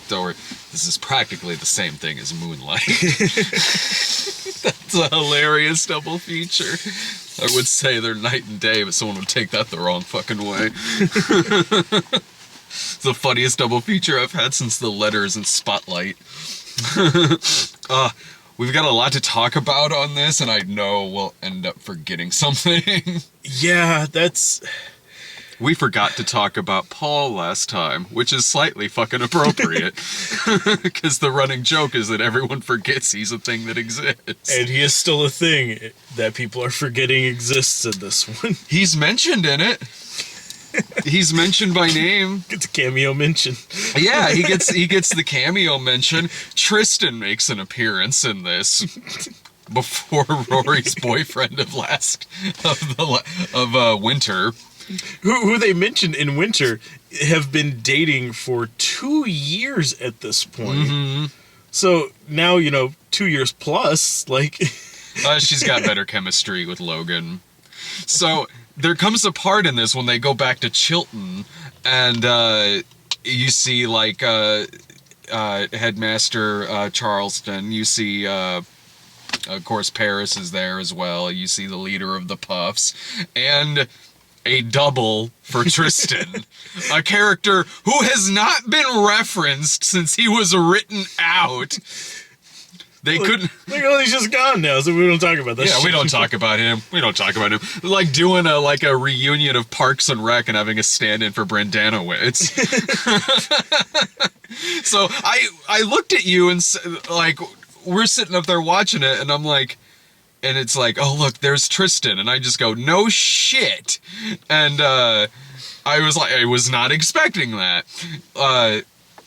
don't worry, this is practically the same thing as Moonlight. That's a hilarious double feature. I would say they're night and day, but someone would take that the wrong fucking way. It's the funniest double feature I've had since The Letters and Spotlight. We've got a lot to talk about on this, and I know we'll end up forgetting something. Yeah, We forgot to talk about Paul last time, which is slightly fucking appropriate. Because the running joke is that everyone forgets he's a thing that exists. And he is still a thing that people are forgetting exists in this one. He's mentioned in it. He's mentioned by name. It's a cameo mention. Yeah, he gets the cameo mention. Tristan makes an appearance in this before Rory's boyfriend of Winter. Who they mentioned in Winter have been dating for 2 years at this point. Mm-hmm. So now, 2 years plus, like... She's got better chemistry with Logan. So there comes a part in this when they go back to Chilton, and you see, like, Headmaster Charleston. You see, of course, Paris is there as well. You see the leader of the Puffs. And a double for Tristan. A character who has not been referenced since he was written out. They couldn't... He's just gone now, so we don't talk about that. Yeah, we don't talk about him. Like doing a reunion of Parks and Rec and having a stand-in for Brandanowitz. So I looked at you and, like, we're sitting up there watching it, and I'm like... And it's like, oh, look, there's Tristan. And I just go, no shit. And I was not expecting that.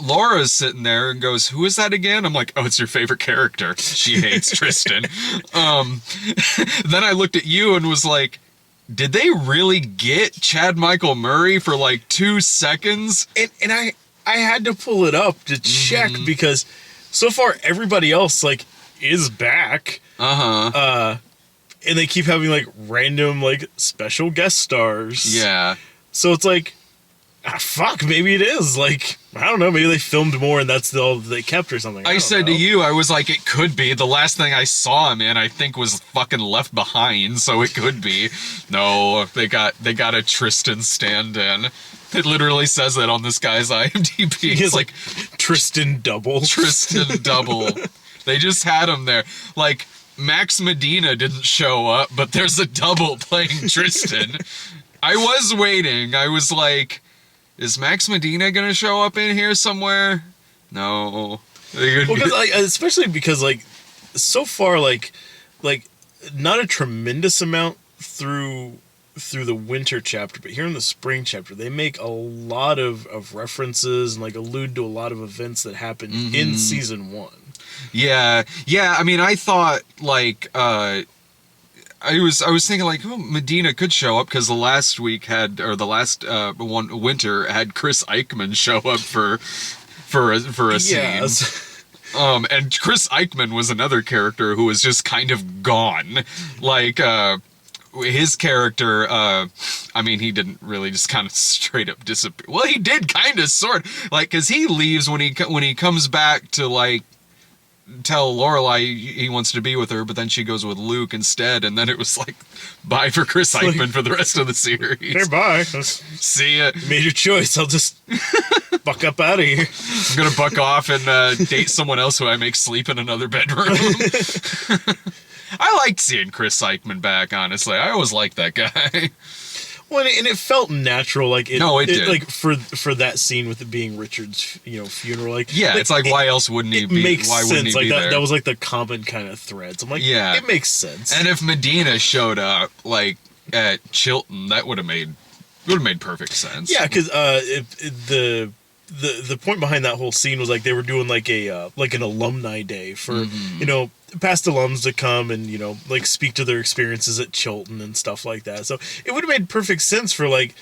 Laura's sitting there and goes, who is that again? I'm like, oh, it's your favorite character. She hates Tristan. Then I looked at you and was like, did they really get Chad Michael Murray for like 2 seconds? And I had to pull it up to check because so far everybody else, like, is back. And they keep having, like, random, like, special guest stars. Yeah. So it's like, fuck, maybe it is. Like, I don't know, maybe they filmed more and that's all they kept or something. I said to you, I was like, it could be. The last thing I saw him in, I think, was fucking Left Behind, so it could be. No, they got a Tristan stand-in. It literally says that on this guy's IMDb. It's like, Tristan double. Tristan double. They just had him there. Like, Max Medina didn't show up, but there's a double playing Tristan. I was waiting. I was like, is Max Medina gonna show up in here somewhere? No. Well, especially because, like, so far, like, not a tremendous amount through the winter chapter, but here in the spring chapter, they make a lot of references and, like, allude to a lot of events that happened in season 1. Yeah. I mean, I thought, like, I was thinking, like, oh, Medina could show up because the last winter had Chris Eichman show up for a scene. Yes. And Chris Eichman was another character who was just kind of gone. Like, his character, I mean, he didn't really just kind of straight up disappear. Well, he did kind of, sort of, like, because he leaves when he comes back to, like, tell Lorelai he wants to be with her, but then she goes with Luke instead, and then it was like, bye for Chris Eichman for the rest of the series. Hey, bye. See ya. You made your choice. I'll just buck up out of here. I'm gonna buck off and date someone else who I make sleep in another bedroom. I liked seeing Chris Eichman back, honestly. I always liked that guy. Well, and it felt natural, like it did. Like for that scene with it being Richard's, funeral, like it's like why else wouldn't he be? Makes why sense. Wouldn't he like be that, there? That was like the common kind of threads. I'm like, yeah, it makes sense. And if Medina showed up like at Chilton, that would have made perfect sense. Yeah, because the point behind that whole scene was like they were doing like a like an alumni day for past alums to come and like speak to their experiences at Chilton and stuff like that. So it would have made perfect sense for like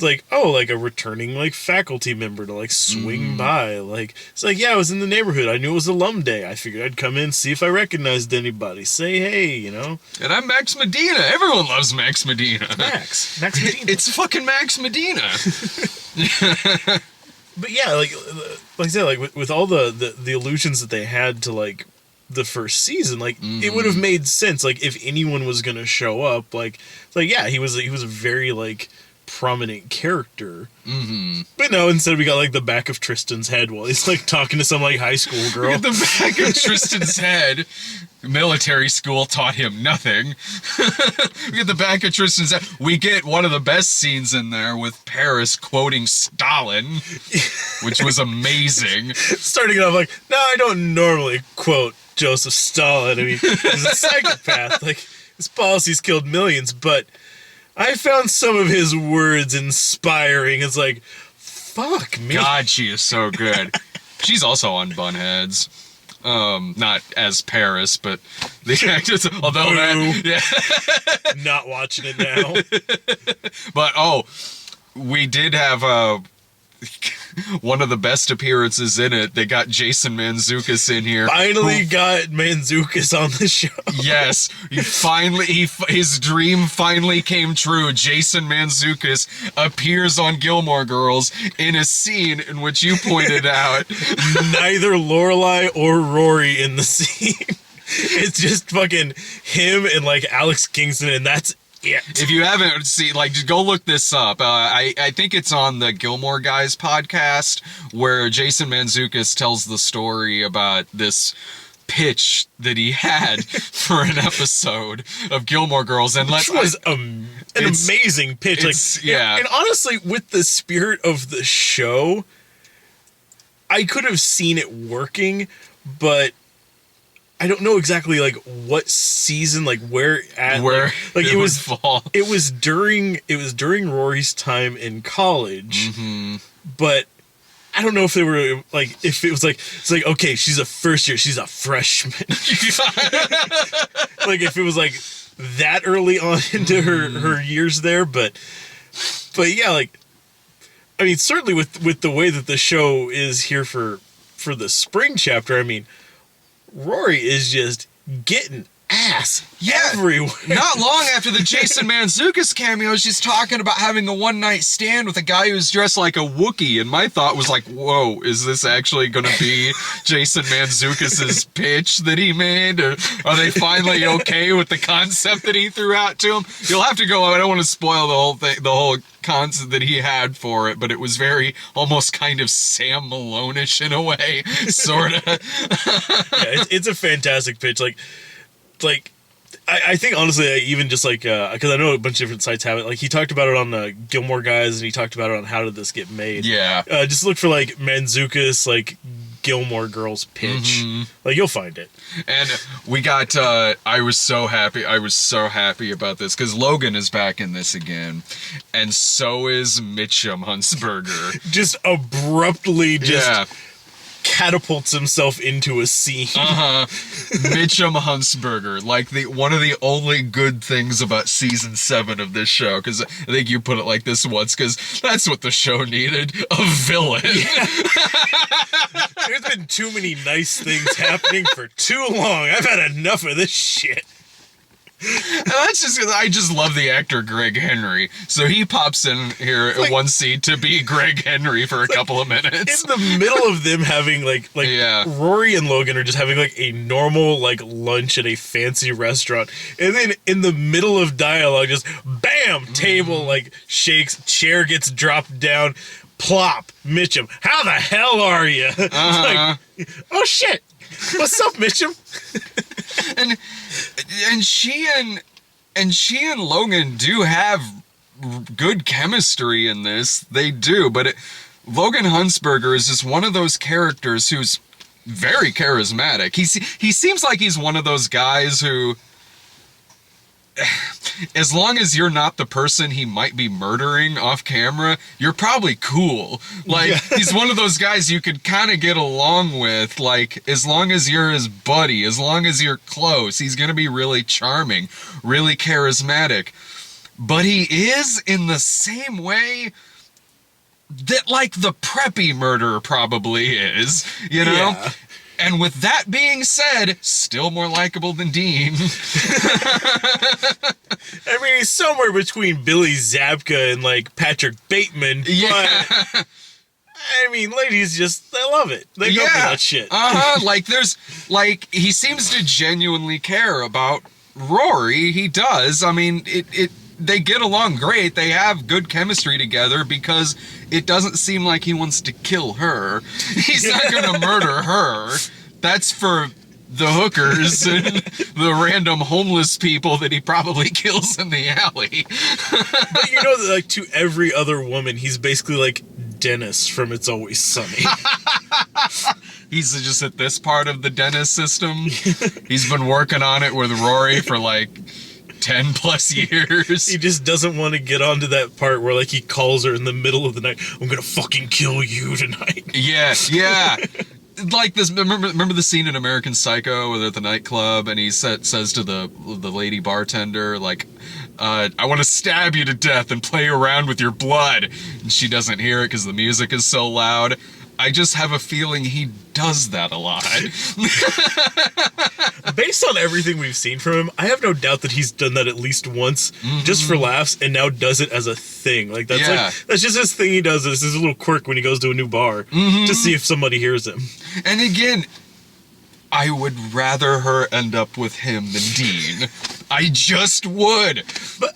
a returning like faculty member to like swing by. Like it's like, yeah, I was in the neighborhood. I knew it was alum day. I figured I'd come in, see if I recognized anybody. Say hey, And I'm Max Medina. Everyone loves Max Medina. Max Medina. It's fucking Max Medina. But yeah, like I said, like with all the allusions that they had to like the first season, like it would have made sense. Like if anyone was gonna show up, like it's like yeah, he was a very like prominent character. But no, instead we got like the back of Tristan's head while he's like talking to some like high school girl. At the back of Tristan's head. Military school taught him nothing. We get the back of Tristan's head. We get one of the best scenes in there with Paris quoting Stalin, which was amazing. Starting off like, no, I don't normally quote Joseph Stalin. I mean, he's a psychopath. Like, his policies killed millions, but I found some of his words inspiring. It's like, fuck me. God, she is so good. She's also on Bunheads. Not as Paris, but the actors, although that, yeah. Not watching it now. But, we did have, one of the best appearances in it. They got Jason Mantzoukas in here. Finally got Mantzoukas on the show. Yes, his dream finally came true. Jason Mantzoukas appears on Gilmore Girls in a scene in which you pointed out neither Lorelai or Rory in the scene. It's just fucking him and like Alex Kingston, and that's it. If you haven't seen, like, just go look this up. I think it's on the Gilmore Guys podcast where Jason Mantzoukas tells the story about this pitch that he had for an episode of Gilmore Girls, and which was an amazing pitch. Like, yeah, and honestly, with the spirit of the show, I could have seen it working, but I don't know exactly like what season, like where like it was fall. It was during Rory's time in college, but I don't know if they were like if it was like it's like okay, she's a first year, she's a freshman. Like if it was like that early on into her years there, but yeah, like I mean certainly with the way that the show is here for the spring chapter, I mean Rory is just getting ass everywhere. Not long after the Jason Mantzoukas cameo, she's talking about having a one-night stand with a guy who's dressed like a Wookiee, and my thought was like, whoa, is this actually going to be Jason Mantzoukas' pitch that he made? Or are they finally okay with the concept that he threw out to him? You'll have to go, I don't want to spoil the whole thing, the whole concept that he had for it, but it was very almost kind of Sam Malone-ish in a way, sort of. Yeah, it's a fantastic pitch. Like I think honestly, even just like because I know a bunch of different sites have it. Like he talked about it on the Gilmore Guys, and he talked about it on How Did This Get Made. Yeah. Just look for like Mantzoukas like Gilmore Girls pitch. Like you'll find it. And we got. I was so happy about this because Logan is back in this again, and so is Mitchum Huntsberger. Just abruptly, catapults himself into a scene. Mitchum Huntsberger, like one of the only good things about season 7 of this show, because I think you put it like this once, because that's what the show needed, a villain. Yeah. There's been too many nice things happening for too long. I've had enough of this shit. And that's just because I just love the actor Greg Henry. So he pops in here at one scene to be Greg Henry for a couple of minutes. In the middle of them having like Rory and Logan are just having like a normal like lunch at a fancy restaurant. And then in the middle of dialogue, just bam, table like shakes, chair gets dropped down, plop, Mitchum, how the hell are you? Like, oh shit. What's up, Mitchum? and she and Logan do have good chemistry in this. They do, but Logan Huntsberger is just one of those characters who's very charismatic. He seems like he's one of those guys who, as long as you're not the person he might be murdering off camera, you're probably cool. Like, he's one of those guys you could kind of get along with. Like, as long as you're his buddy, as long as you're close, he's going to be really charming, really charismatic. But he is in the same way that, like, the preppy murderer probably is, you know? Yeah. And with that being said, still more likable than Dean. I mean, he's somewhere between Billy Zabka and, like, Patrick Bateman. Yeah. But I mean, ladies they love it. They go for that shit. Like he seems to genuinely care about Rory. He does. I mean, they get along great. They have good chemistry together because it doesn't seem like he wants to kill her. He's not gonna murder her. That's for the hookers and the random homeless people that he probably kills in the alley. But you know that, like, to every other woman, he's basically like Dennis from It's Always Sunny. He's just at this part of the Dennis system. He's been working on it with Rory for like 10 plus years. He just doesn't want to get onto that part where, like, he calls her in the middle of the night, I'm gonna fucking kill you tonight. Yeah. Like this, remember the scene in American Psycho where they're at the nightclub and he says to the lady bartender, like, I want to stab you to death and play around with your blood. And she doesn't hear it because the music is so loud. I just have a feeling he does that a lot. Based on everything we've seen from him, I have no doubt that he's done that at least once, just for laughs, and now does it as a thing. Like, that's just his thing he does. This is a little quirk when he goes to a new bar to see if somebody hears him. And again, I would rather her end up with him than Dean. I just would. But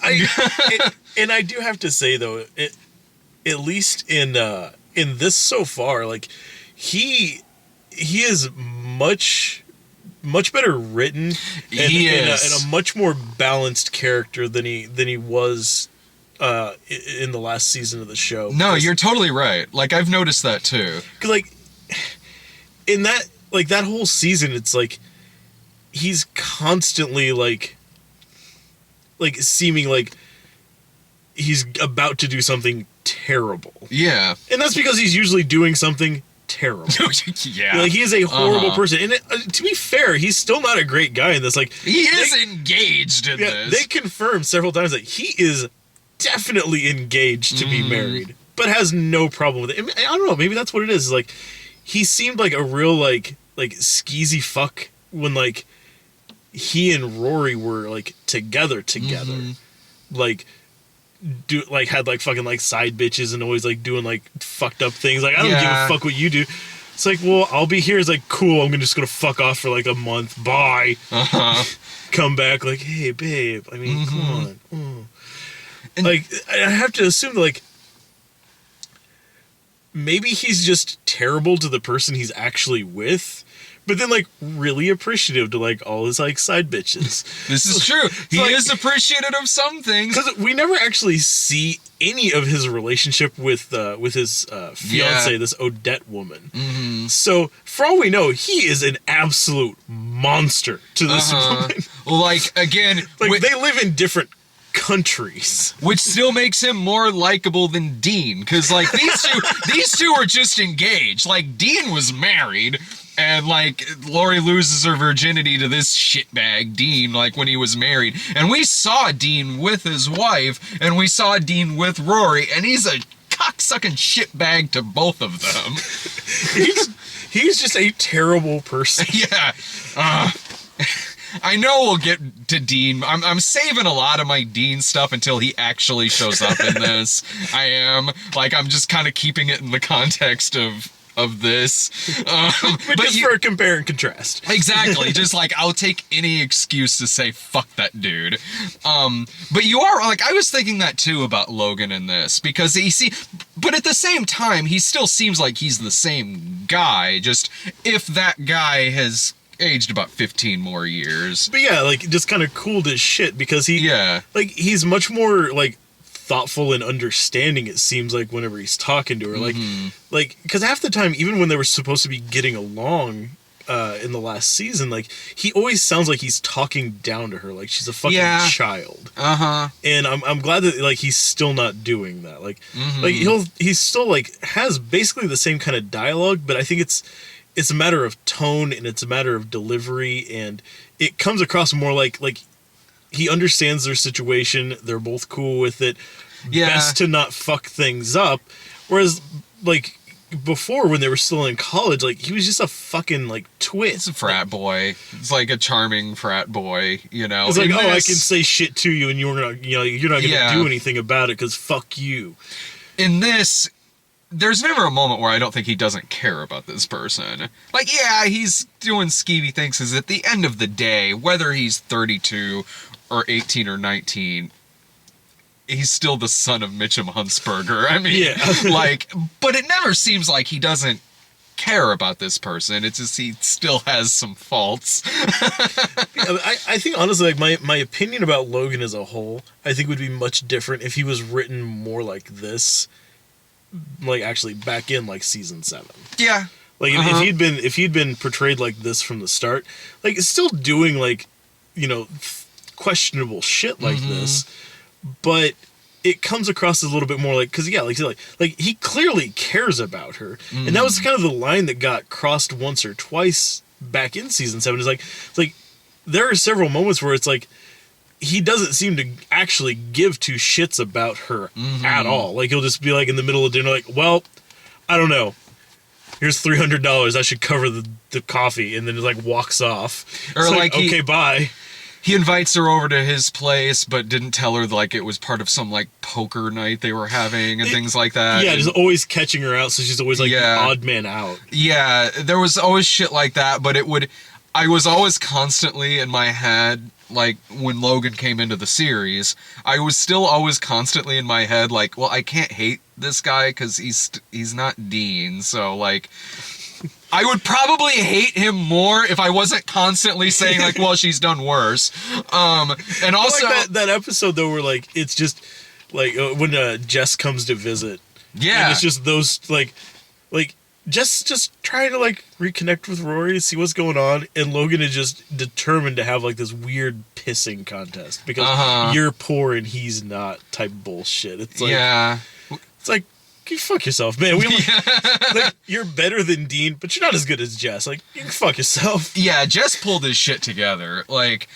and I do have to say, though, at least in this so far, like, he is much better written, and a much more balanced character than he was in the last season of the show. No, you're totally right. Like, I've noticed that too. 'Cause, like, in that whole season, it's like he's constantly like seeming like he's about to do something terrible. Yeah. And that's because he's usually doing something terrible. Yeah. Like, he is a horrible person. And to be fair, he's still not a great guy in this. Like, he is engaged in this. They confirmed several times that he is definitely engaged to be married, but has no problem with it. I don't know, maybe that's what it is. Like, he seemed like a real like skeezy fuck when, like, he and Rory were like together. Like, had like fucking like side bitches and always like doing like fucked up things. Like, I don't give a fuck what you do. It's like, well, I'll be here. It's like, cool, I'm just gonna fuck off for like a month. Bye. Come back like, hey babe, I mean, come on. And, like, I have to assume that, like, maybe he's just terrible to the person he's actually with, but then, like, really appreciative to, like, all his, like, side bitches. This is true. He is appreciative of some things. Because we never actually see any of his relationship with his fiance, this Odette woman. So, for all we know, he is an absolute monster to this woman. Like, again... like, they live in different countries, which still makes him more likable than Dean, because, like, these two are just engaged. Like, Dean was married, and, like, Lori loses her virginity to this shitbag Dean, like, when he was married, and we saw Dean with his wife, and we saw Dean with Rory, and he's a cocksucking shitbag to both of them. he's just a terrible person. Yeah. I know we'll get to Dean. I'm saving a lot of my Dean stuff until he actually shows up in this. I am. Like, I'm just kind of keeping it in the context of this. But just for a compare and contrast. Exactly. Just, like, I'll take any excuse to say, fuck that dude. But you are, like, I was thinking that, too, about Logan in this. Because, but at the same time, he still seems like he's the same guy. Just, if that guy has... aged about 15 more years. But yeah, like, just kind of cooled as shit because like, he's much more, like, thoughtful and understanding, it seems like, whenever he's talking to her. Like, because half the time, even when they were supposed to be getting along in the last season, like, he always sounds like he's talking down to her, like she's a fucking child. And I'm glad that, like, he's still not doing that. Like, like, he's still, like, has basically the same kind of dialogue, but I think it's a matter of tone and it's a matter of delivery, and it comes across more like he understands their situation. They're both cool with it. Best to not fuck things up. Whereas, like, before, when they were still in college, like, he was just a fucking, like, twit. It's a frat boy. It's like a charming frat boy, you know. It's like, I can say shit to you and you're not going to do anything about it because fuck you. In this, there's never a moment where I don't think he doesn't care about this person. Like, yeah, he's doing skeevy things, because at the end of the day, whether he's 32 or 18 or 19, he's still the son of Mitchum Huntsberger. I mean, Yeah. like, but it never seems like he doesn't care about this person. It's just he still has some faults. I think honestly, like my opinion about Logan as a whole, I think would be much different if he was written more like this, like actually back in like season 7. Yeah. Like if he'd been portrayed like this from the start, like still doing like, you know, questionable shit like this, but it comes across as a little bit more like, because yeah, like he clearly cares about her, and that was kind of the line that got crossed once or twice back in season 7. Is like, it's like there are several moments where it's like he doesn't seem to actually give two shits about her at all. Like he'll just be like in the middle of dinner, like, well, I don't know. Here's $300. I should cover the coffee, and then he like walks off. Or It's like okay, bye. He invites her over to his place, but didn't tell her like it was part of some like poker night they were having and things like that. Yeah, and, just always catching her out, so she's always like the odd man out. Yeah, there was always shit like that, but I was always constantly in my head, like when Logan came into the series, I was still always constantly in my head like, well, I can't hate this guy because he's not Dean, so like I would probably hate him more if I wasn't constantly saying like, well, she's done worse. And also like that episode though, where like it's just like when Jess comes to visit. Yeah, and it's just those like Jess just trying to like reconnect with Rory to see what's going on, and Logan is just determined to have like this weird pissing contest because you're poor and he's not type bullshit. It's like it's like. You fuck yourself, man. Like, you're better than Dean, but you're not as good as Jess. Like, you can fuck yourself. Yeah, Jess pulled his shit together. Like,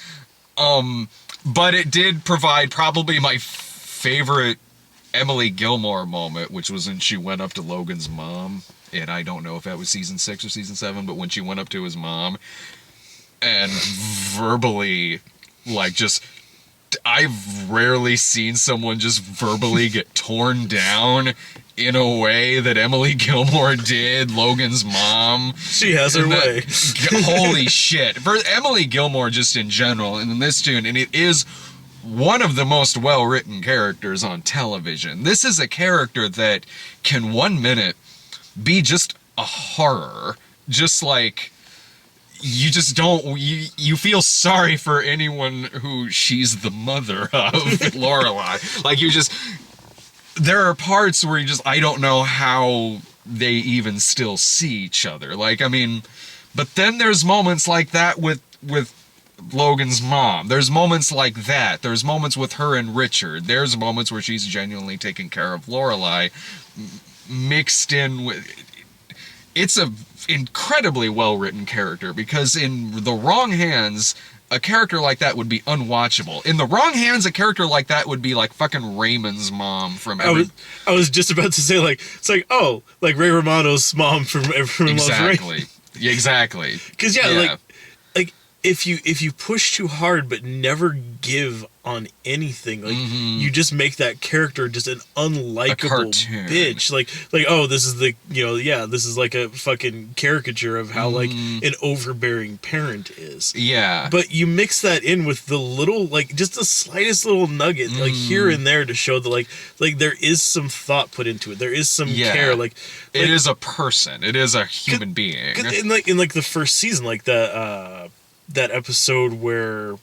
but it did provide probably my favorite Emily Gilmore moment, which was when she went up to Logan's mom, and I don't know if that was season 6 or season 7, but when she went up to his mom and verbally, like, just... I've rarely seen someone just verbally get torn down in a way that Emily Gilmore did Logan's mom. She has her way. Holy shit. For Emily Gilmore just in general, and in this tune, and it is one of the most well-written characters on television. This is a character that can 1 minute be just a horror. Just like... You just don't, you feel sorry for anyone who she's the mother of, Lorelai. Like, there are parts where I don't know how they even still see each other. Like, I mean, but then there's moments like that with Logan's mom. There's moments like that. There's moments with her and Richard. There's moments where she's genuinely taking care of Lorelai, mixed in with... It's a incredibly well-written character, because in the wrong hands, a character like that would be unwatchable. In the wrong hands, a character like that would be like fucking Raymond's mom from I was just about to say, like, it's like, oh, like Ray Romano's mom from Everyone Loves Raymond. Exactly. Because like if you push too hard but never give on anything, like you just make that character just an unlikable bitch. Like oh, this is the this is like a fucking caricature of how like an overbearing parent is. Yeah. But you mix that in with the little, like, just the slightest little nugget, like here and there, to show that like there is some thought put into it. There is some care. Like it is a person. It is a human being. In the first season, like that episode where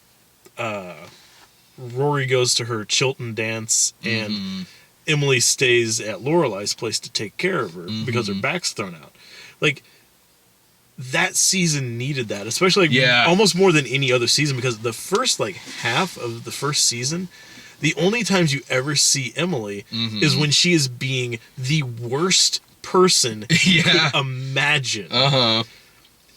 Rory goes to her Chilton dance and Emily stays at Lorelai's place to take care of her because her back's thrown out. Like, that season needed that, especially almost more than any other season, because the first like half of the first season, the only times you ever see Emily is when she is being the worst person you could imagine.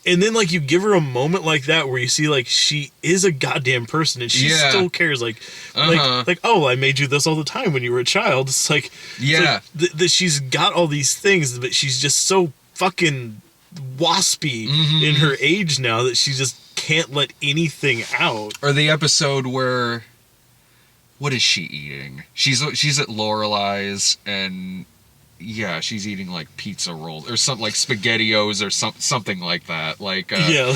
And then, like, you give her a moment like that where you see, like, she is a goddamn person and she still cares. Like, oh, I made you this all the time when you were a child. It's like, that she's got all these things, but she's just so fucking waspy in her age now that she just can't let anything out. Or the episode where, what is she eating? She's at Lorelai's and Yeah, she's eating like pizza rolls or something like SpaghettiOs or something like that. Like Yeah,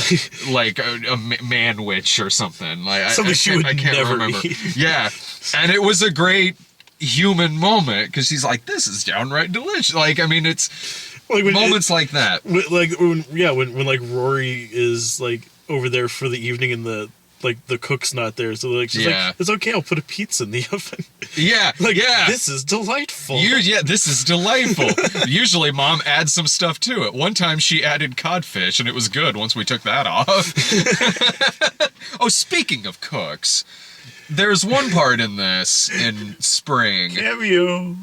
like a manwich or something. Like something she would never remember. eat. Yeah, and it was a great human moment because she's like, "This is downright delicious." Like, I mean, it's Like moments like that. When like Rory is like over there for the evening and the cook's not there, so like she's Yeah. like, it's okay, I'll put a pizza in the oven. Yeah, Like, yeah. this is delightful. Yeah, this is delightful. Usually, Mom adds some stuff to it. One time, she added codfish, and it was good once we took that off. Oh, speaking of cooks, there's one part in this in Spring. Cameo.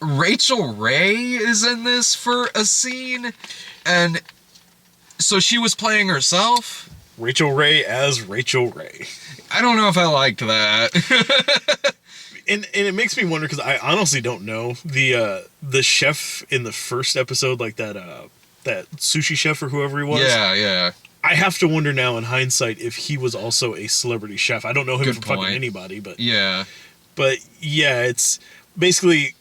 Rachel Ray is in this for a scene, and so she was playing herself. Rachel Ray as Rachel Ray. I don't know if I liked that. And it makes me wonder, because I honestly don't know. The chef in the first episode, like that sushi chef or whoever he was. Yeah. I have to wonder now in hindsight if he was also a celebrity chef. I don't know him Good from point. fucking anybody, but Yeah. It's basically,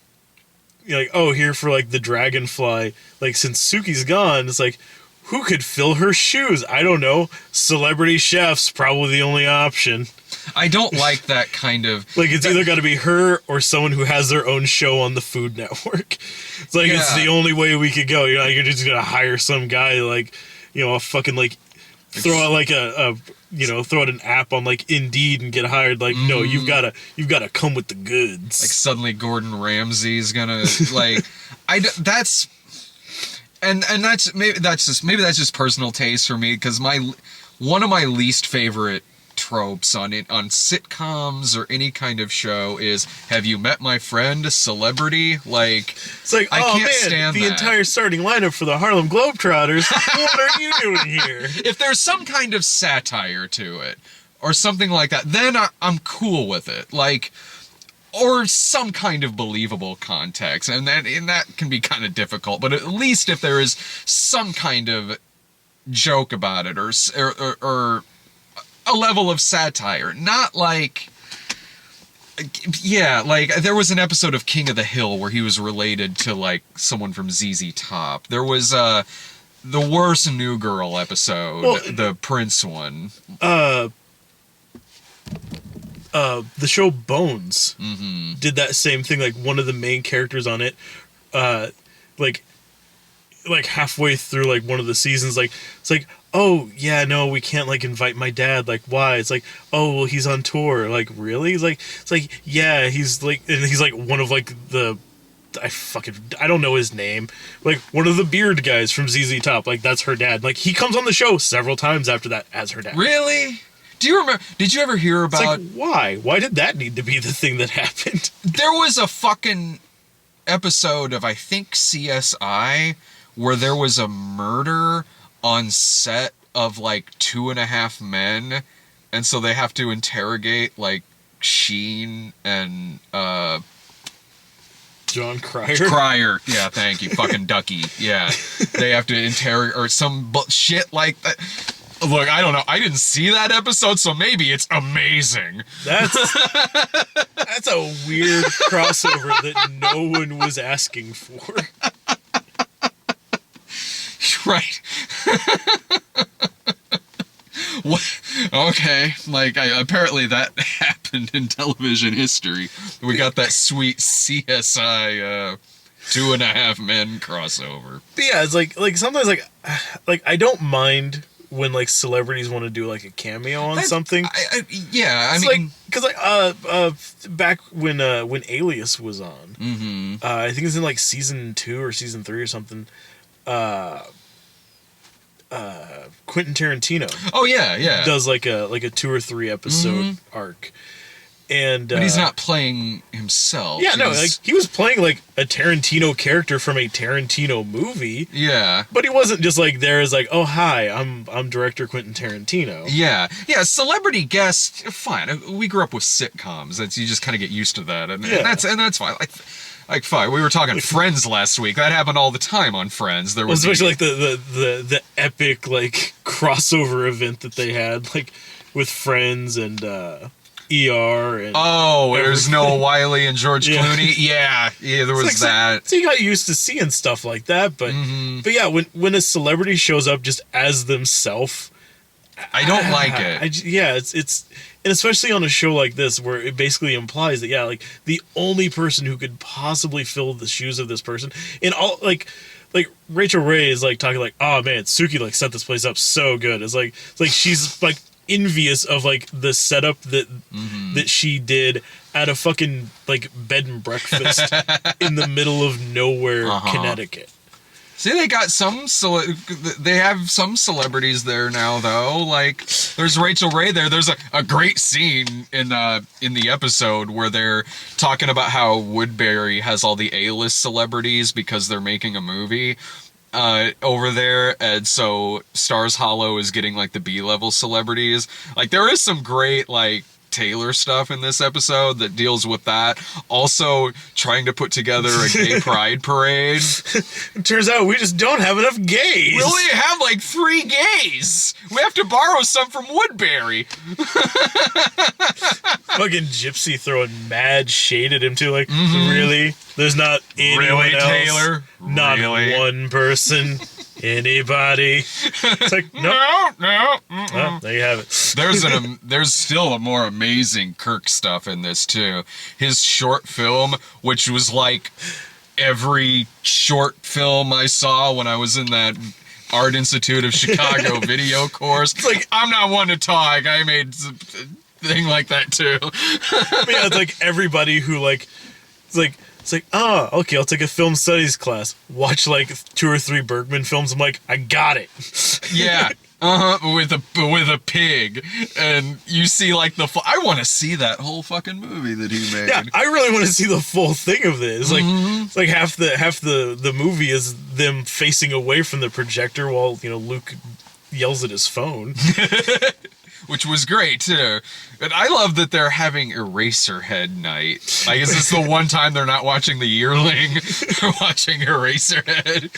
you're like, oh, here for like the dragonfly. Like, since Suki's gone, it's like, who could fill her shoes? I don't know. Celebrity chef's probably the only option. I don't like that kind of... Like, it's either got to be her or someone who has their own show on the Food Network. It's like, it's the only way we could go. You know, you're just going to hire some guy, like, you know, a fucking, like, throw out, like, throw out an app on, like, Indeed and get hired. Like, no, you've got to come with the goods. Like, suddenly Gordon Ramsay's gonna, like... that's... And maybe that's just personal taste for me, because one of my least favorite tropes on sitcoms or any kind of show is, have you met my friend, a celebrity? Like, it's like, I oh can't man, stand the that. entire starting lineup for the Harlem Globetrotters. What are you doing here? If there's some kind of satire to it or something like that, then I'm cool with it. Like, or some kind of believable context, and that can be kind of difficult. But at least if there is some kind of joke about it, or a level of satire, not like, yeah, like there was an episode of King of the Hill where he was related to like someone from ZZ Top. There was the worst New Girl episode, the Prince one. The show Bones Mm-hmm. did that same thing. Like, one of the main characters on it, like halfway through like one of the seasons, like, it's like, oh yeah, no, we can't like invite my dad. Like, why? It's like, oh well, he's on tour. Like, really? It's like yeah, he's like, and he's like one of like the, I don't know his name. Like, one of the beard guys from ZZ Top. Like, that's her dad. Like, he comes on the show several times after that as her dad. Really? Do you remember? Did you ever hear about? It's like, why? Why did that need to be the thing that happened? There was a fucking episode of, I think, CSI where there was a murder on set of like 2.5 Men, and so they have to interrogate like Sheen and John Cryer. Cryer. Yeah, thank you. Fucking Ducky. Yeah. They have to interrogate or some shit like that. Look, I don't know. I didn't see that episode, so maybe it's amazing. That's a weird crossover that no one was asking for. Right. What? Okay. Like, apparently that happened in television history. We got that sweet CSI 2.5 Men crossover. But yeah, it's like sometimes like I don't mind when like celebrities want to do like a cameo on something. I mean, like, because like back when Alias was on, mm-hmm. I think it's in like season 2 or season 3 or something. Quentin Tarantino. Oh yeah. Does like a 2 or 3 episode arc. And but he's not playing himself. Yeah, no, like he was playing like a Tarantino character from a Tarantino movie. Yeah. But he wasn't just like there as like, oh hi, I'm director Quentin Tarantino. Yeah. Celebrity guest, fine. We grew up with sitcoms. That's, you just kind of get used to that, and that's fine. Like fine. We were talking Friends last week. That happened all the time on Friends. There was especially like the epic like crossover event that they had like with Friends and ER and there's Noah Wiley and George Yeah. Clooney. Yeah, there was that. So you got used to seeing stuff like that, but yeah, when a celebrity shows up just as themselves, I don't like it. It's and especially on a show like this where it basically implies that like the only person who could possibly fill the shoes of this person in all like Rachel Ray is like talking like, oh man, Suki like set this place up so good. It's like she's like envious of like the setup that she did at a fucking like bed and breakfast in the middle of nowhere, Connecticut. See, they got they have some celebrities there now, though. Like, there's Rachel Ray there. There's a great scene in the episode where they're talking about how Woodbury has all the A-list celebrities because they're making a movie over there, and so Stars Hollow is getting like the B-level celebrities. Like, there is some great like Taylor stuff in this episode that deals with that. Also, trying to put together a gay pride parade. It turns out we just don't have enough gays. We only have like 3 gays. We have to borrow some from Woodbury. Fucking Gypsy throwing mad shade at him too. Like, really? There's not anyone else? Taylor? Not one person? Anybody? It's like, no. Well, there you have it. There's still a more amazing Kirk stuff in this too. His short film, which was like every short film I saw when I was in that Art Institute of Chicago video course. It's like, I'm not one to talk. I made a thing like that too. Yeah, it's like everybody who like, it's like, okay, I'll take a film studies class. Watch like 2 or 3 Bergman films. I'm like, I got it. Yeah. With a pig, and you see like I want to see that whole fucking movie that he made. Yeah, I really want to see the full thing of this. It's like half the movie is them facing away from the projector while Luke yells at his phone. Which was great too. And I love that they're having Eraserhead night. I guess it's the one time they're not watching The Yearling. They're watching Eraserhead.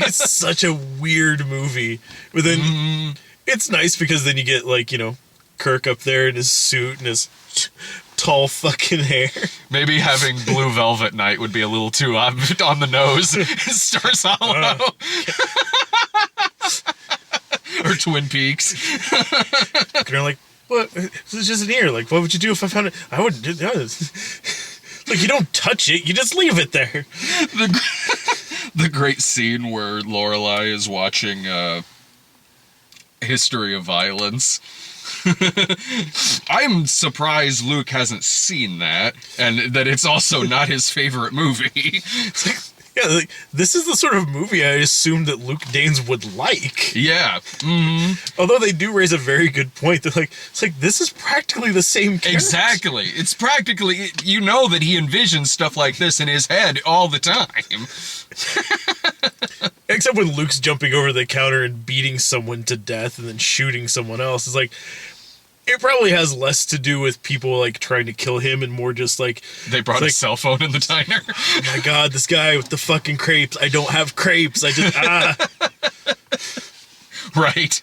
It's such a weird movie. But then it's nice because then you get like, Kirk up there in his suit and his tall fucking hair. Maybe having Blue Velvet night would be a little too on the nose. Stars Hollow. Or Twin Peaks. They're like, what? This is just an ear. Like, what would you do if I found it? I wouldn't do that. Like, you don't touch it. You just leave it there. The great scene where Lorelai is watching History of Violence. I'm surprised Luke hasn't seen that, and that it's also not his favorite movie. It's like, yeah, like, this is the sort of movie I assumed that Luke Danes would like. Yeah. Although they do raise a very good point. They're like, it's like, this is practically the same character. Exactly. It's practically, that he envisions stuff like this in his head all the time. Except when Luke's jumping over the counter and beating someone to death and then shooting someone else. It's like, it probably has less to do with people like trying to kill him and more just like they brought a cell phone in the diner. Oh my god, this guy with the fucking crepes. I don't have crepes. I just Right.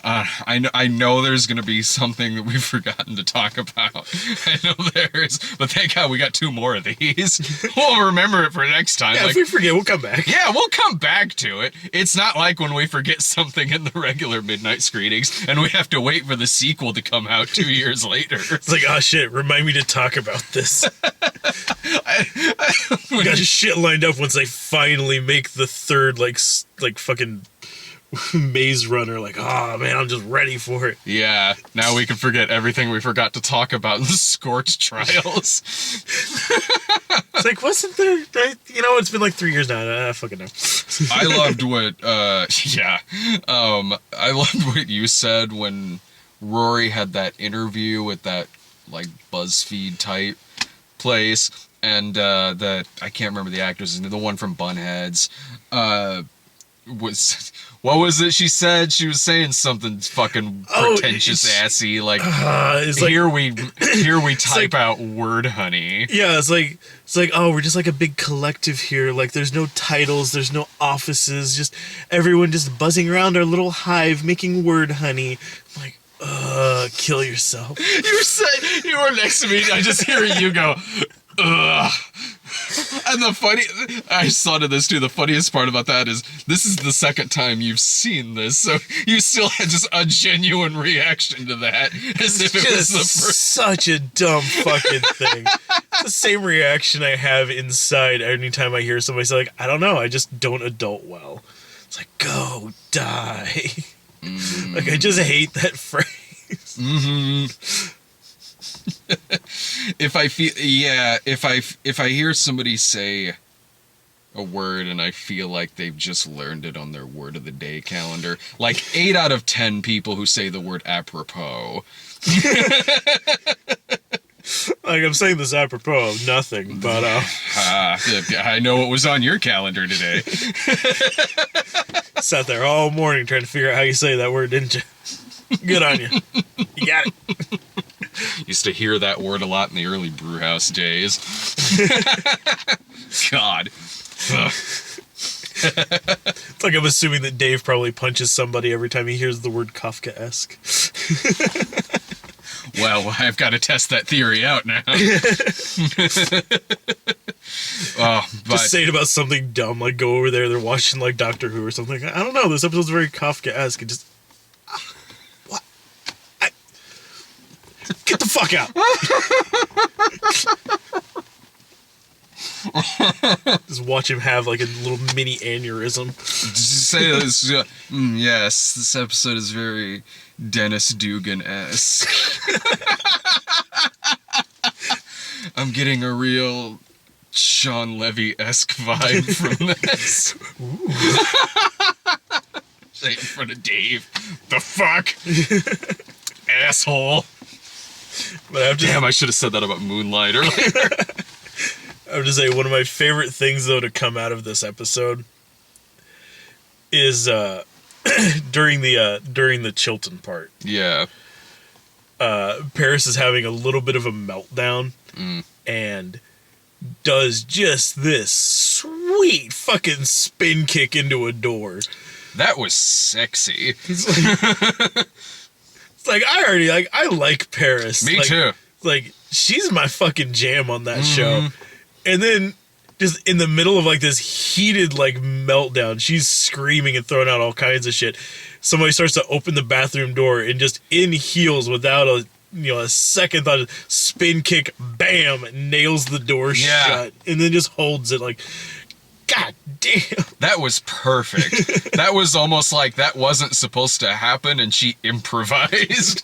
I know there's going to be something that we've forgotten to talk about. I know there is, but thank God we got 2 more of these. We'll remember it for next time. Yeah, if we forget, we'll come back. Yeah, we'll come back to it. It's not like when we forget something in the regular midnight screenings and we have to wait for the sequel to come out 2 years later. It's like, oh shit, remind me to talk about this. We got shit lined up once they finally make the third, like fucking Maze Runner. Like, oh man, I'm just ready for it. Yeah, now we can forget everything we forgot to talk about in the Scorch trials. It's like, wasn't there? It's been like 3 years now. I fucking know. I loved what, I loved what you said when Rory had that interview with that, like, BuzzFeed type place, and that, I can't remember the actor's name, the one from Bunheads, what was it she said? She was saying something fucking pretentious assy, like, here we type out word honey. Yeah, it's like, oh, we're just like a big collective here. Like, there's no titles, there's no offices, just everyone just buzzing around our little hive making word honey. I'm like, kill yourself. You were next to me. I just hear you go, ugh. And I saw to this too. The funniest part about that is this is the second time you've seen this, so you still had just a genuine reaction to that, as if it was the first. Such a dumb fucking thing. It's the same reaction I have inside anytime I hear somebody say, like, I don't know, I just don't adult well. It's like, go die. Like, I just hate that phrase. If I hear somebody say a word and I feel like they've just learned it on their word of the day calendar, like 8 out of 10 people who say the word apropos. Like, I'm saying this apropos of nothing, but I know what was on your calendar today. Sat there all morning trying to figure out how you say that word, didn't you? Good on you. You got it. Used to hear that word a lot in the early brewhouse days. God. It's like I'm assuming that Dave probably punches somebody every time he hears the word Kafka-esque. Well, I've got to test that theory out now. Just say it about something dumb, like go over there, they're watching like Doctor Who or something. I don't know, this episode's very Kafka-esque, and just... What? Get the fuck out! Just watch him have like a little mini aneurysm. Just say this. Yes, this episode is very Dennis Dugan-esque. I'm getting a real Sean Levy-esque vibe from this. Say it in front of Dave. The fuck? Asshole. But Damn, I should have said that about Moonlight earlier. I would just say one of my favorite things though to come out of this episode is during the Chilton part. Yeah. Paris is having a little bit of a meltdown and does just this sweet fucking spin kick into a door. That was sexy. It's like I like Paris. Me too. Like, she's my fucking jam on that show. And then just in the middle of like this heated like meltdown, she's screaming and throwing out all kinds of shit. Somebody starts to open the bathroom door and just in heels without a second thought, spin kick, bam, nails the door shut, and then just holds it like, God damn. That was perfect. That was almost like that wasn't supposed to happen and she improvised.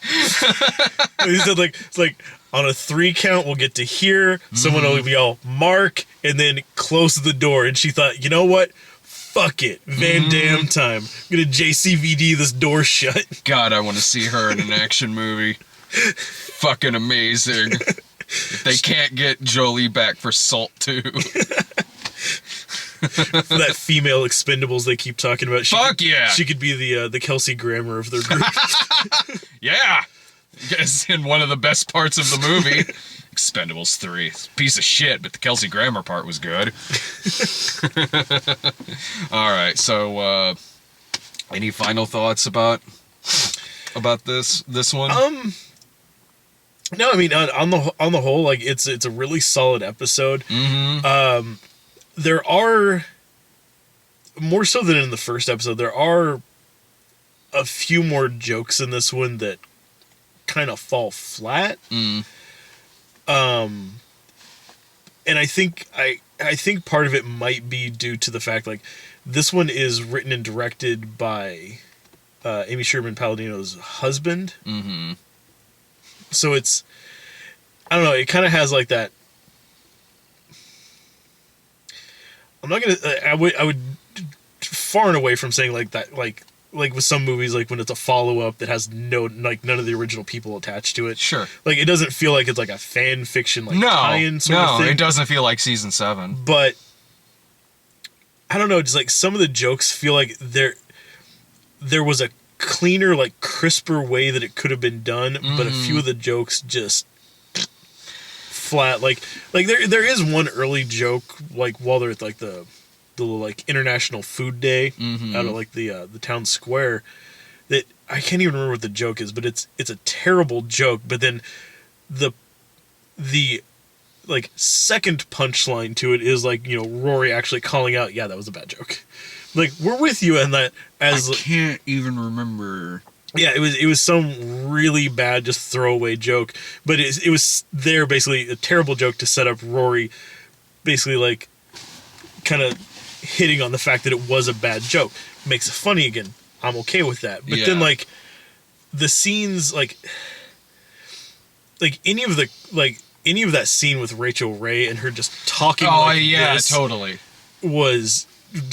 He said it's like on a 3 count we'll get to here, someone will yell mark and then close the door, and she thought, you know what? Fuck it. Van Damme time. I'm gonna JCVD this door shut. God, I want to see her in an action movie. Fucking amazing. If they can't get Jolie back for Salt 2. For that female Expendables they keep talking about. She could be the Kelsey Grammer of their group. Yeah. Guess in one of the best parts of the movie. Expendables 3. Piece of shit, but the Kelsey Grammer part was good. Alright, so any final thoughts about this one? No, I mean on the whole, like it's a really solid episode. There are, more so than in the first episode, there are a few more jokes in this one that kind of fall flat. And I think part of it might be due to the fact like this one is written and directed by Amy Sherman Palladino's husband. So it's, I don't know, it kind of has like that. I'm not gonna. I would far and away from saying like that. Like with some movies, like when it's a follow up that has none of the original people attached to it. Sure. Like it doesn't feel like it's like a fan fiction tie-in sort of thing. No, it doesn't feel like season 7. But I don't know. Just like some of the jokes feel like there was a cleaner, like crisper way that it could have been done, but a few of the jokes just flat. Like there is one early joke like while they're at like the like International Food Day out of like the town square that I can't even remember what the joke is, but it's a terrible joke. But then the like second punchline to it is like, you know, Rory actually calling out, yeah, that was a bad joke. Like, we're with you in that. As I can't even remember. Yeah, it was some really bad, just throwaway joke, but it was there basically a terrible joke to set up Rory, basically like kind of hitting on the fact that it was a bad joke. Makes it funny again. I'm okay with that. But then like the scenes like any of that scene with Rachel Ray and her just talking this totally was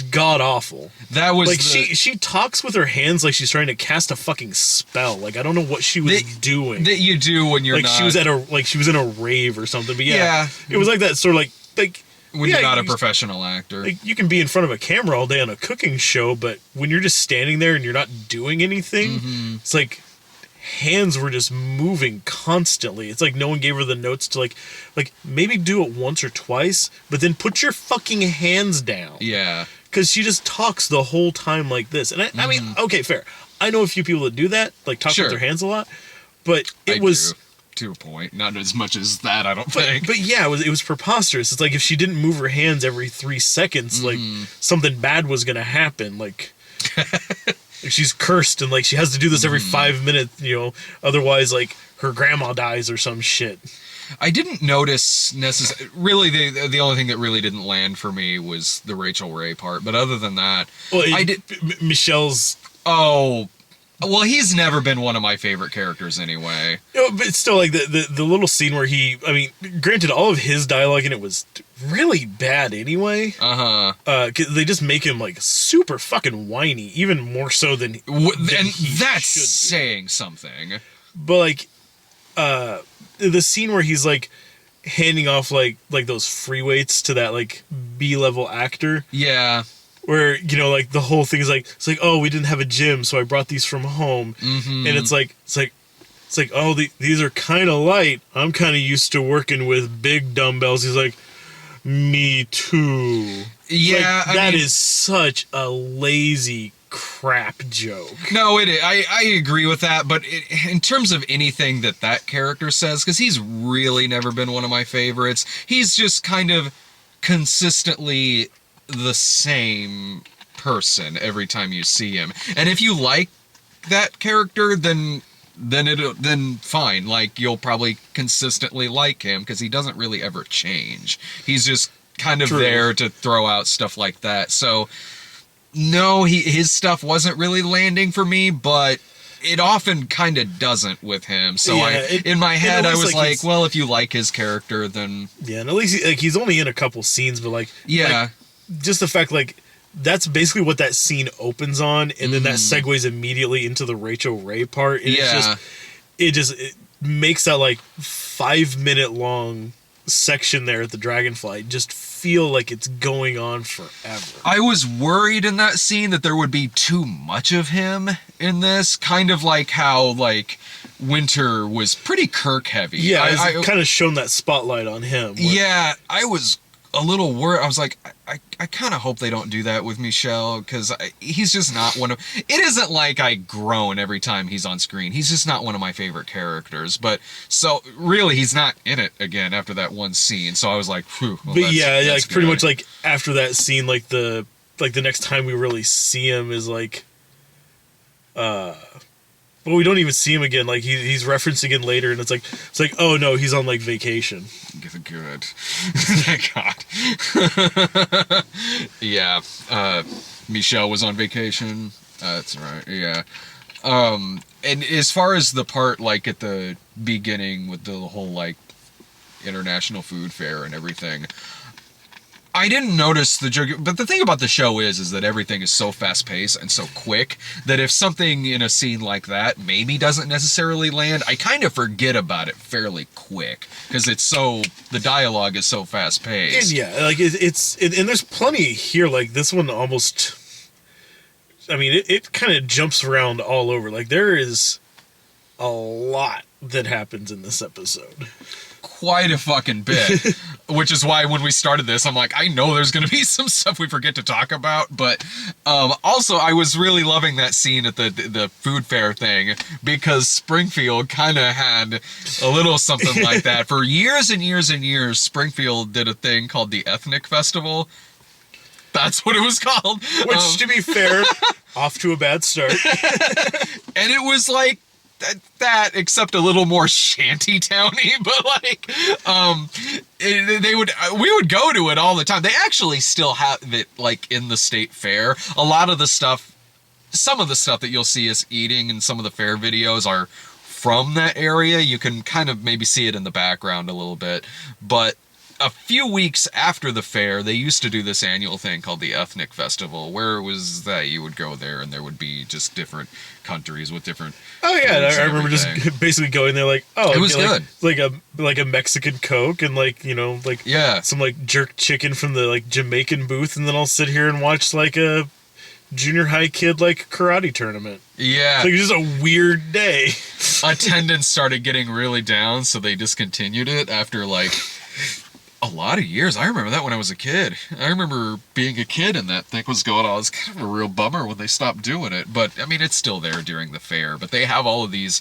god awful. That was like she talks with her hands like she's trying to cast a fucking spell. Like I don't know what she was doing. That you do when you're like not... she was in a rave or something. But yeah. It was like that sort of like when you're not a professional actor. Like you can be in front of a camera all day on a cooking show, but when you're just standing there and you're not doing anything, it's like hands were just moving constantly. It's like no one gave her the notes to like maybe do it once or twice, but then put your fucking hands down. Yeah. Because she just talks the whole time like this. And I mean, okay, fair. I know a few people that do that, like talk with their hands a lot, but it was... To a point. Not as much as that, I don't think. But yeah, it was preposterous. It's like if she didn't move her hands every 3 seconds, like something bad was going to happen. Like... she's cursed and like she has to do this every 5 minutes, you know, otherwise like her grandma dies or some shit. I didn't notice really the only thing that really didn't land for me was the Rachel Ray part, but other than that, Michelle's well, he's never been one of my favorite characters anyway. You know, but it's still like the little scene where granted all of his dialogue in it was really bad anyway. They just make him like super fucking whiny, even more so than and that's saying something. But like the scene where he's like handing off like those free weights to that like B-level actor. Yeah. Where, you know, like the whole thing is like, it's like, oh, we didn't have a gym, so I brought these from home. And it's like, oh, these are kind of light. I'm kind of used to working with big dumbbells. He's like, me too. Yeah. Like, that is such a lazy crap joke. No, it is. I agree with that, but in terms of anything that character says, because he's really never been one of my favorites, he's just kind of consistently the same person every time you see him. And if you like that character, then fine. Like, you'll probably consistently like him because he doesn't really ever change. He's just kind of there to throw out stuff like that. So no, his stuff wasn't really landing for me, but it often kind of doesn't with him. So in my head, I was like, well, if you like his character, then... Yeah, and at least he's only in a couple scenes, but like... Yeah. Like, just the fact, like, that's basically what that scene opens on, and then that segues immediately into the Rachel Ray part. And it makes that, like, 5-minute long section there at the Dragonfly just feel like it's going on forever. I was worried in that scene that there would be too much of him in this, kind of like how, like, Winter was pretty Kirk heavy. Yeah, I kind of shone that spotlight on him. Yeah, I was a little worried. I was like, I kind of hope they don't do that with Michel, because he's just not one of... It isn't like I groan every time he's on screen. He's just not one of my favorite characters. But, so, really, he's not in it again after that one scene. So I was like, whew. Well, but that's like, pretty much, like, after that scene, like, the next time we really see him is, like... Well, we don't even see him again. Like, he's referencing it later, and it's like, oh no, he's on like vacation. Good. Thank God. Yeah. Michelle was on vacation. That's right. Yeah. And as far as the part like at the beginning with the whole like international food fair and everything, I didn't notice the joke, but the thing about the show is that everything is so fast-paced and so quick that if something in a scene like that maybe doesn't necessarily land, I kind of forget about it fairly quick because the dialogue is so fast-paced. And yeah, like and there's plenty here. Like this one almost, I mean, it kind of jumps around all over. Like there is a lot that happens in this episode. Quite a fucking bit. which is why when we started this, I'm like, I know there's going to be some stuff we forget to talk about, but also I was really loving that scene at the food fair thing, because Springfield kind of had a little something like that. For years and years and years, Springfield did a thing called the Ethnic Festival. That's what it was called. Which, to be fair, off to a bad start. And it was like that, except a little more shanty-towny, but like, we would go to it all the time. They actually still have it, like, in the state fair. A lot of the stuff, some of the stuff that you'll see us eating in some of the fair videos are from that area. You can kind of maybe see it in the background a little bit, but a few weeks after the fair, they used to do this annual thing called the Ethnic Festival, where it was that you would go there and there would be just different countries with different. Oh yeah, I remember just basically going there like, oh, it was good, like a Mexican Coke and like, you know, like some like jerk chicken from the like Jamaican booth, and then I'll sit here and watch like a junior high kid like karate tournament. Yeah, like just a weird day. Attendance started getting really down, so they discontinued it after like a lot of years. I remember that when I was a kid. I remember being a kid and that thing was going on. It was kind of a real bummer when they stopped doing it. But, I mean, it's still there during the fair. But they have all of these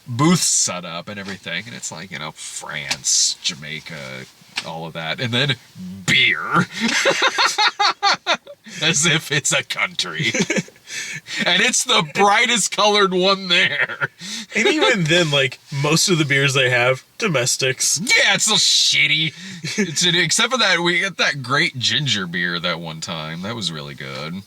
booths set up and everything. And it's like, you know, France, Jamaica, all of that. And then beer. As if it's a country. And it's the brightest colored one there. And even then, like, most of the beers they have, domestics. Yeah, it's so shitty. Except for that, we got that great ginger beer that one time. That was really good.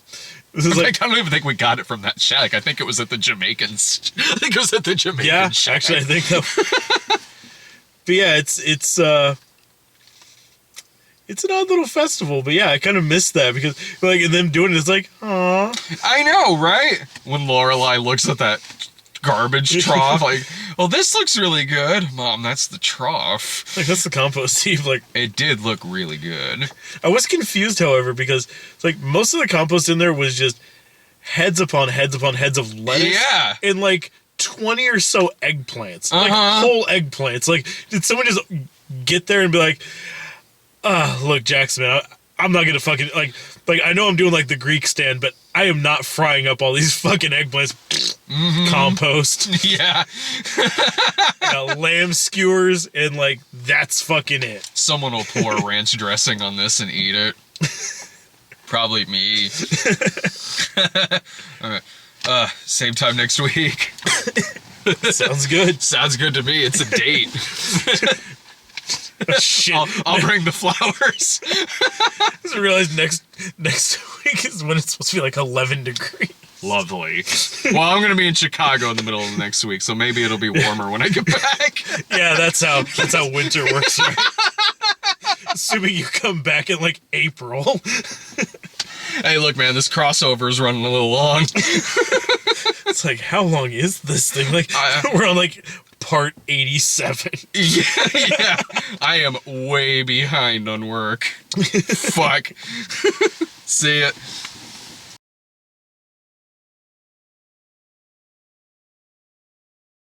I don't even think we got it from that shack. I think it was at the Jamaicans. I think it was at the Jamaican shack. Actually, I think that. But yeah, it's an odd little festival, but yeah, I kind of missed that because, like, and them doing it, it's like, aw. I know, right? When Lorelai looks at that garbage trough, like, well, this looks really good. Mom, that's the trough. Like, that's the compost heap. Like, it did look really good. I was confused, however, because, like, most of the compost in there was just heads upon heads upon heads of lettuce. Yeah. And, like, 20 or so eggplants. Like, whole eggplants. Like, did someone just get there and be like, look, Jackson, man, I'm not gonna fucking, like, I know I'm doing, like, the Greek stand, but I am not frying up all these fucking eggplants. Compost. Yeah. Lamb skewers, and, like, that's fucking it. Someone will pour ranch dressing on this and eat it. Probably me. All right. Same time next week. Sounds good. Sounds good to me. It's a date. Shit. I'll bring the flowers. I just realized next week is when it's supposed to be like 11 degrees. Lovely. Well, I'm going to be in Chicago in the middle of the next week, so maybe it'll be warmer when I get back. Yeah, that's how winter works, right? Assuming you come back in like April. Hey, look, man, this crossover is running a little long. It's like, how long is this thing? Like, we're on like part 87. Yeah. I am way behind on work. Fuck. See ya.